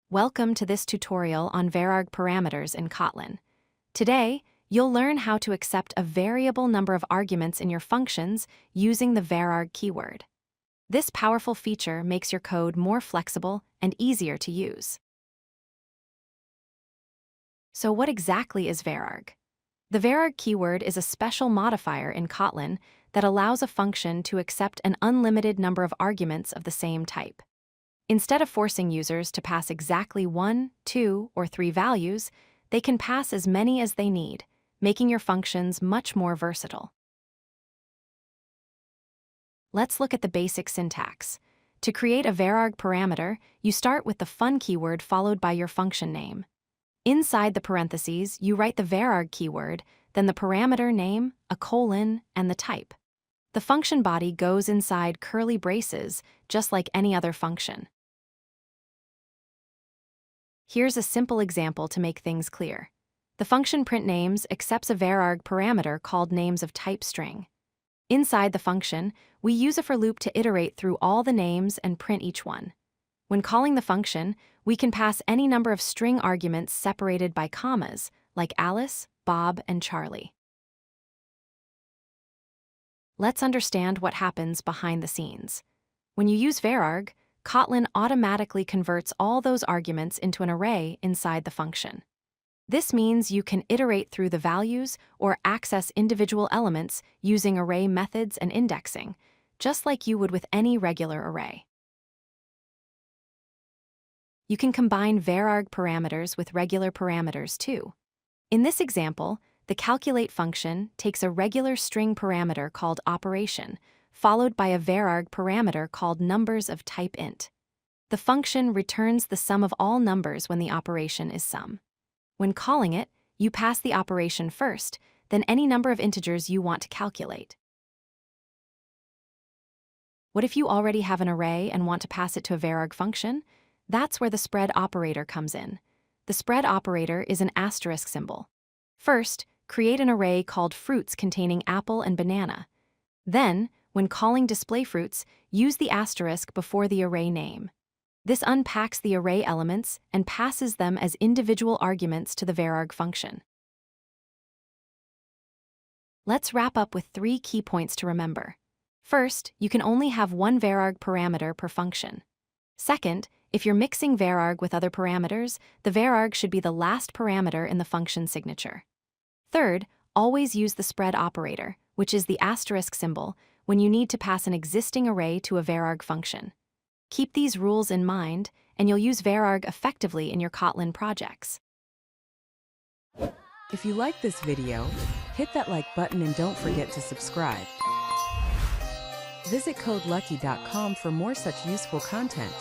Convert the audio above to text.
Welcome to this tutorial on Vararg parameters in Kotlin. Today, you'll learn how to accept a variable number of arguments in your functions using the Vararg keyword. This powerful feature makes your code more flexible and easier to use. So what exactly is Vararg? The Vararg keyword is a special modifier in Kotlin that allows a function to accept an unlimited number of arguments of the same type. Instead of forcing users to pass exactly 1, 2, or 3 values, they can pass as many as they need, making your functions much more versatile. Let's look at the basic syntax. To create a Vararg parameter, you start with the fun keyword followed by your function name. Inside the parentheses, you write the Vararg keyword, then the parameter name, a colon, and the type. The function body goes inside curly braces, just like any other function. Here's a simple example to make things clear. The function printNames accepts a Vararg parameter called names of type string. Inside the function, we use a for loop to iterate through all the names and print each one. When calling the function, we can pass any number of string arguments separated by commas, like Alice, Bob, and Charlie. Let's understand what happens behind the scenes. When you use Vararg, Kotlin automatically converts all those arguments into an array inside the function. This means you can iterate through the values or access individual elements using array methods and indexing, just like you would with any regular array. You can combine Vararg parameters with regular parameters too. In this example, the calculate function takes a regular string parameter called operation, followed by a Vararg parameter called numbers of type int. The function returns the sum of all numbers when the operation is sum. When calling it, you pass the operation first, then any number of integers you want to calculate. What if you already have an array and want to pass it to a Vararg function? That's where the spread operator comes in. The spread operator is an asterisk symbol. First, create an array called fruits containing apple and banana. Then, when calling displayFruits, use the asterisk before the array name. This unpacks the array elements and passes them as individual arguments to the Vararg function. Let's wrap up with 3 key points to remember. First, you can only have one Vararg parameter per function. Second, if you're mixing Vararg with other parameters, the Vararg should be the last parameter in the function signature. Third, always use the spread operator, which is the asterisk symbol, when you need to pass an existing array to a Vararg function. Keep these rules in mind, and you'll use Vararg effectively in your Kotlin projects. If you like this video, hit that like button and don't forget to subscribe. Visit codelucky.com for more such useful content.